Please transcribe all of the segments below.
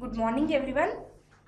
Good morning everyone.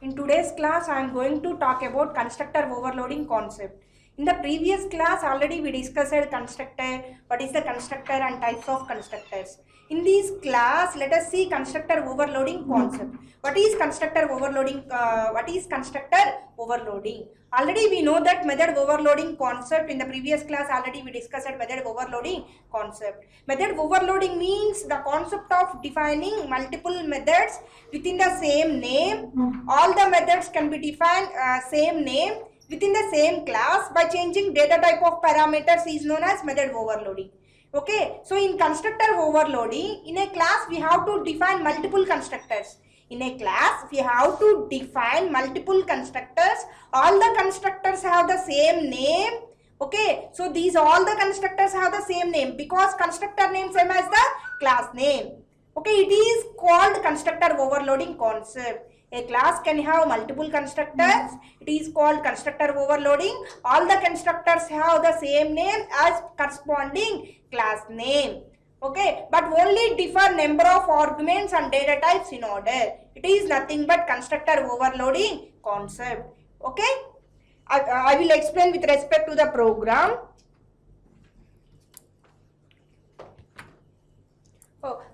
In today's class I am going to talk about constructor overloading concept. In the previous class already we discussed constructor, what is the constructor and types of constructors. In this class let us see constructor overloading concept. What is constructor overloading? What is constructor overloading? Already we know that method overloading concept. In the previous class already we discussed method overloading concept. Method overloading means the concept of defining multiple methods within the same name. All the methods can be defined same name within the same class by changing data type of parameters is known as method overloading. Okay, so in constructor overloading, in a class we have to define multiple constructors. In a class we have to define multiple constructors. All the constructors have the same name. Okay, so these all the constructors have the same name because constructor name same as the class name. Okay, it is called constructor overloading concept. A class can have multiple constructors. It is called constructor overloading. All the constructors have the same name as corresponding class name. Okay, but only differ number of arguments and data types in order. It is nothing but constructor overloading concept. Okay, I will explain with respect to the program.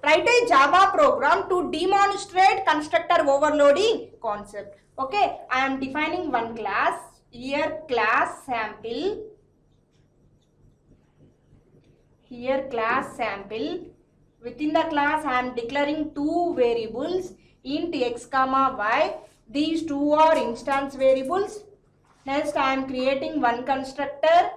Write a Java program to demonstrate constructor overloading concept. Okay, I am defining one class. Here class sample. Here class sample. Within the class I am declaring two variables, int x comma y. These two are instance variables. Next I am creating one constructor.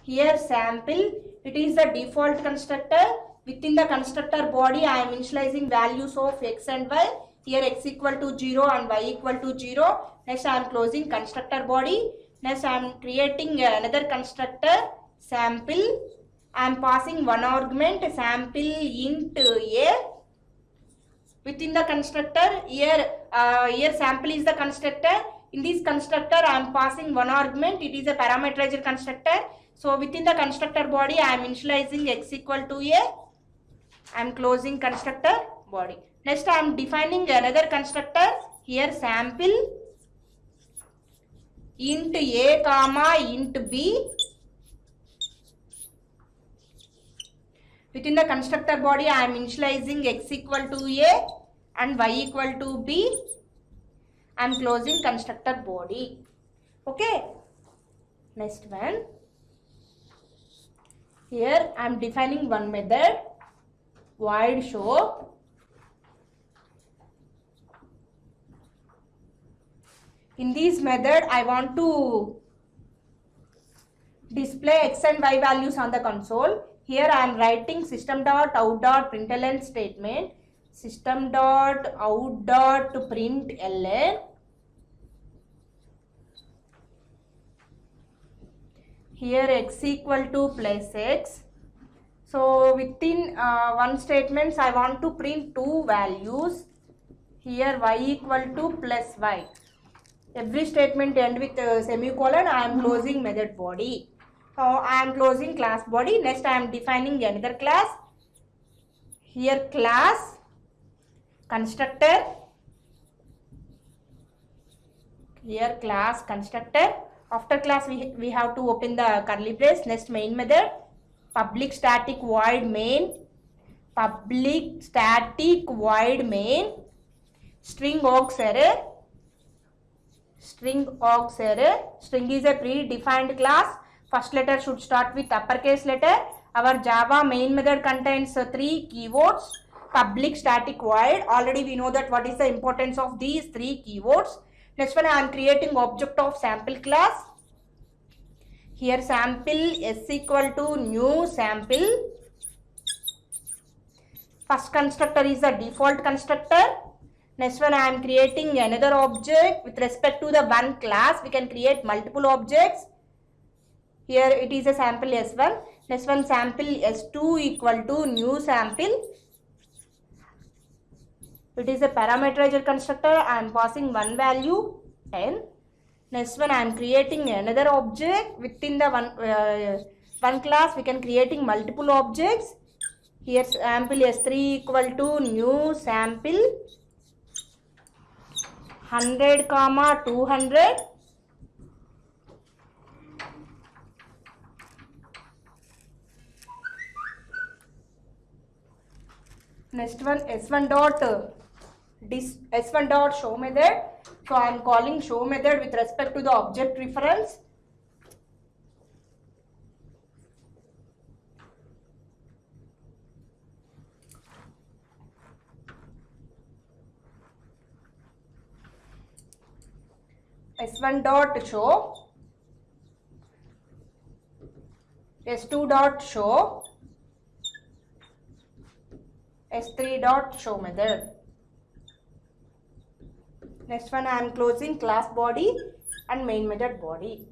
Here sample. It is the default constructor. Within the constructor body, I am initializing values of x and y. Here x equal to 0 and y equal to 0. Next, I am closing constructor body. Next, I am creating another constructor, sample. I am passing one argument, sample int a. Within the constructor, here sample is the constructor. In this constructor, I am passing one argument. It is a parameterized constructor. So, within the constructor body, I am initializing x equal to a. I am closing constructor body. Next I am defining another constructor. Here sample int a comma int b. Within the constructor body I am initializing x equal to a and y equal to b. I am closing constructor body. Okay. Next one. Here I am defining one method. Void show. In this method, I want to display x and y values on the console. Here I am writing system.out.println statement. System.out.println. Here x equal to plus x. So within one statement I want to print two values. Here y equal to plus y. Every statement end with semicolon. I am closing method body. I am closing class body. Next I am defining another class. Here class constructor. Here class constructor. After class we have to open the curly brace. Next main method. Public static void main, public static void main, string aux array, string aux array. String is a predefined class. First letter should start with uppercase letter. Our Java main method contains three keywords. Public static void. Already we know that what is the importance of these three keywords. Next one I am creating object of sample class. Here sample s equal to new sample. First constructor is the default constructor. Next one I am creating another object. With respect to the one class we can create multiple objects. Here it is a sample s1. Next one sample s2 equal to new sample. It is a parameterized constructor. I am passing one value 10. Next one I am creating another object. Within the one class we can creating multiple objects. Here sample s3 equal to new sample. 100 comma 200. Next one s1 dot s1 dot show method. So I am calling show method with respect to the object reference. s1 dot show, s2 dot show, s3 dot show method. Next one I am closing class body and main method body.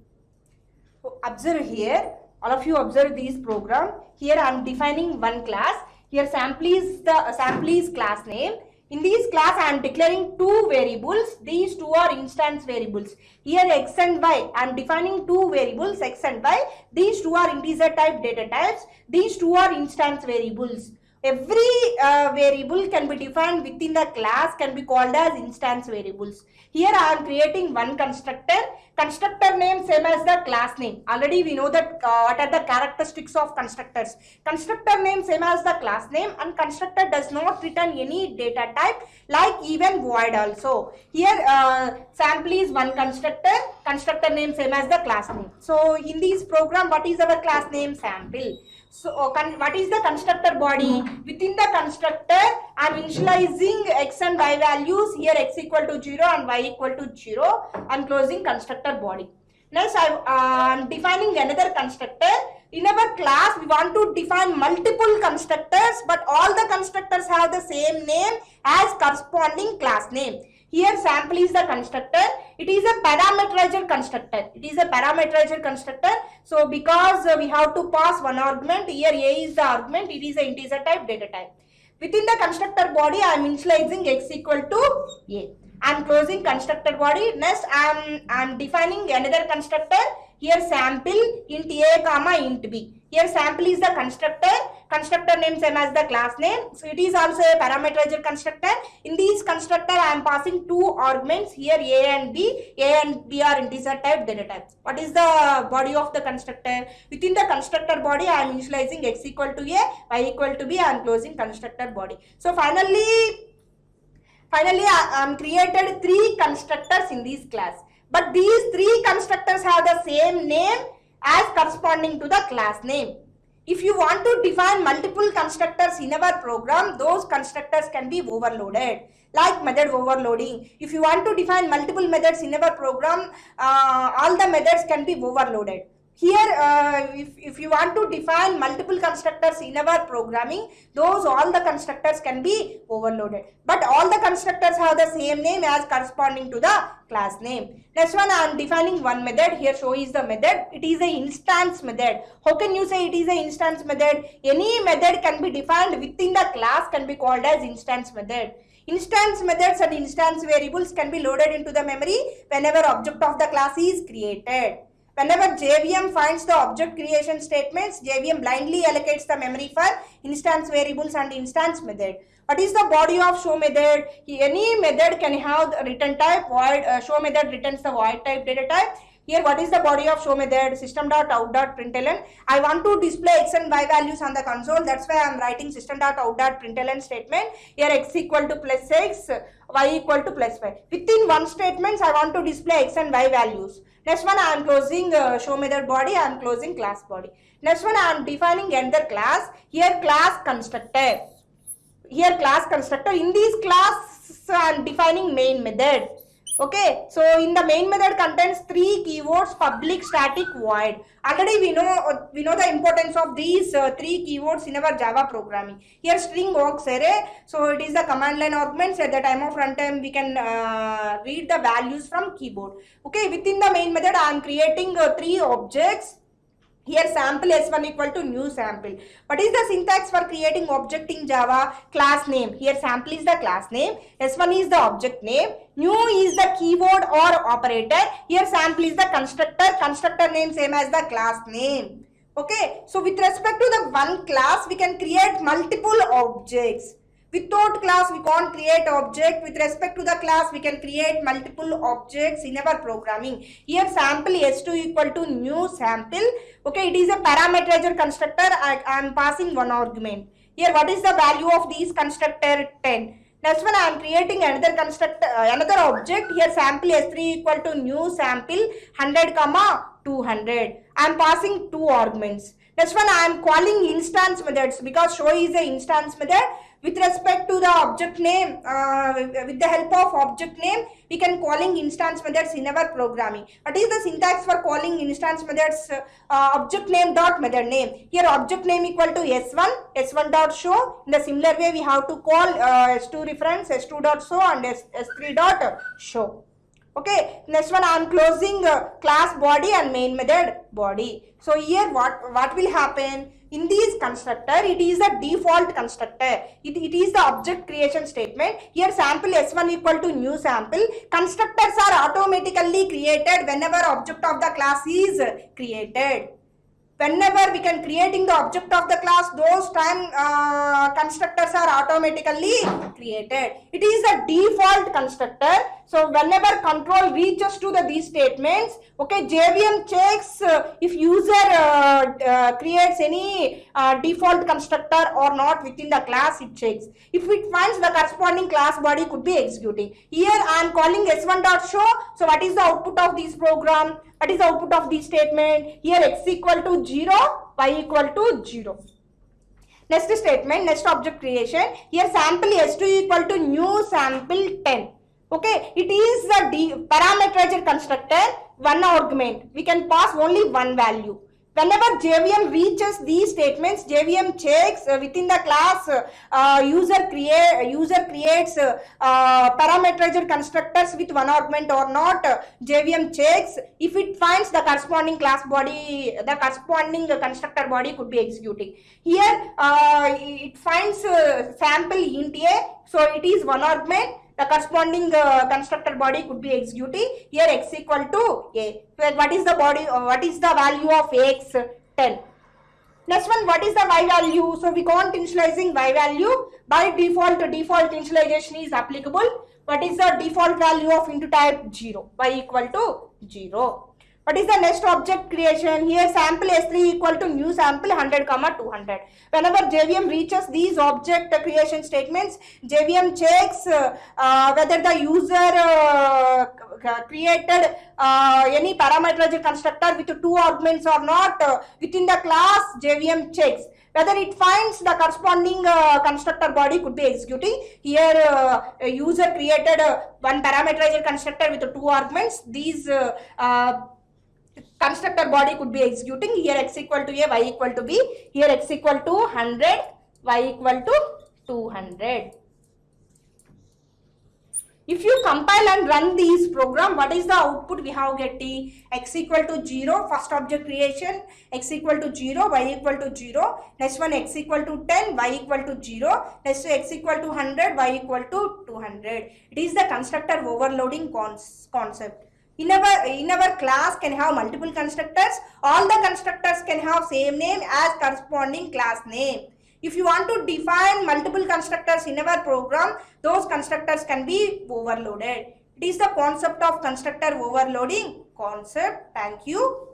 So observe here, all of you observe this program. Here I am defining one class. Here sample is class name. In this class I am declaring two variables. These two are instance variables. Here x and y, I am defining two variables x and y. These two are integer type data types. These two are instance variables. Every variable can be defined within the class can be called as instance variables. Here I am creating one constructor. Constructor name same as the class name. Already we know that what are the characteristics of constructors. Constructor name same as the class name, and constructor does not return any data type like even void also. Here sample is one constructor. Constructor name same as the class name. So in this program, what is our class name? Sample. So what is the constructor body? Within the constructor, I am initializing x and y values. Here x equal to 0 and y equal to 0. I am closing constructor body. Next, I am defining another constructor. In our class, we want to define multiple constructors, but all the constructors have the same name as corresponding class name. Here sample is the constructor. It is a parameterizer constructor. It is a parameterizer constructor. So because we have to pass one argument, here a is the argument. It is an integer type data type. Within the constructor body, I am initializing x equal to a. I am closing constructor body. Next, I am defining another constructor. Here sample int a comma int b. Here sample is the constructor. Constructor name same as the class name. So it is also a parameterizer constructor. In this constructor, I am passing two arguments. Here a and b. A and b are integer type data types. What is the body of the constructor? Within the constructor body, I am initializing x equal to a, y equal to b. I am closing constructor body. So finally I am created three constructors in this class. But these three constructors have the same name as corresponding to the class name. If you want to define multiple constructors in our program, those constructors can be overloaded, like method overloading. If you want to define multiple methods in our program, all the methods can be overloaded. Here, if you want to define multiple constructors in our programming, all the constructors can be overloaded. But all the constructors have the same name as corresponding to the class name. Next one, I am defining one method. Here show is the method. It is an instance method. How can you say it is an instance method? Any method can be defined within the class can be called as instance method. Instance methods and instance variables can be loaded into the memory whenever object of the class is created. Whenever JVM finds the object creation statements, JVM blindly allocates the memory for instance variables and instance method. What is the body of show method? Any method can have the return type. Void show method returns the void type data type. Here, what is the body of show method? System.out.println. I want to display x and y values on the console. That's why I am writing system.out.println statement. Here, x equal to plus x, y equal to plus y. Within one statement, I want to display x and y values. Next one, I am closing show method body. I am closing class body. Next one, I am defining another class. Here, class constructor. Here, class constructor. In this class, I am defining main method. Okay, so in the main method contains three keywords: public, static, void. Already we know the importance of these three keywords in our Java programming. Here string works array, so it is the command line arguments. At the time of runtime, we can read the values from keyboard. Okay, within the main method, I am creating three objects. Here sample s1 equal to new sample. What is the syntax for creating object in Java? Class name. Here sample is the class name. S1 is the object name. New is the keyword or operator. Here sample is the constructor. Constructor name same as the class name. Okay. So with respect to the one class, we can create multiple objects. Without class, we can't create object. With respect to the class, we can create multiple objects in our programming. Here sample s2 equal to new sample. Okay, it is a parameterizer constructor. I am passing one argument. Here, what is the value of these constructor? 10. Next one, I am creating another constructor, another object. Here sample s3 equal to new sample 100 comma 200. I am passing two arguments. Next one, I am calling instance methods because show is a instance method. With respect to the object name, with the help of object name, we can calling instance methods in our programming. What is the syntax for calling instance methods? Object name dot method name. Here object name equal to s1 dot show. In the similar way, we have to call s2 reference, s2 dot show and s3 dot show. Okay, next one I am closing class body and main method body. So here what will happen? In this constructor, it is a default constructor. It is the object creation statement. Here sample s1 equal to new sample. Constructors are automatically created whenever object of the class is created. Whenever we can creating the object of the class, those time constructors are automatically created. It is a default constructor. So whenever control reaches to these statements, okay, JVM checks if user creates any default constructor or not within the class. It checks. If it finds the corresponding class body could be executing. Here I am calling s1.show. So what is the output of this program? What is the output of this statement? Here x equal to 0, y equal to 0. Next statement, next object creation. Here sample s2 equal to new sample 10. Okay, it is the parameterizer constructor, one argument. We can pass only one value. Whenever JVM reaches these statements, JVM checks within the class user creates parameterizer constructors with one argument or not. JVM checks if it finds the corresponding class body, the corresponding constructor body could be executing. Here it finds sample int a, so it is one argument. The corresponding constructor body could be executing. Here x equal to a. What is the body? What is the value of x? 10. Next one, what is the y value? So we can't initializing y value. By default initialization is applicable. What is the default value of into type? 0. Y equal to 0. What is the next object creation? Here sample s3 equal to new sample 100 comma 200. Whenever JVM reaches these object creation statements, JVM checks whether the user created any parameterizer constructor with two arguments or not. Within the class, JVM checks whether it finds the corresponding constructor body could be executing. Here user created one parameterizer constructor with two arguments. These constructor body could be executing. Here x equal to a, y equal to b. Here x equal to 100, y equal to 200. If you compile and run these program, what is the output we have getting? X equal to 0, first object creation, x equal to 0, y equal to 0. Next one x equal to 10, y equal to 0. Next x equal to 100, y equal to 200. It is the constructor overloading concept. In our class can have multiple constructors. All the constructors can have same name as corresponding class name. If you want to define multiple constructors in our program, those constructors can be overloaded. It is the concept of constructor overloading concept. Thank you.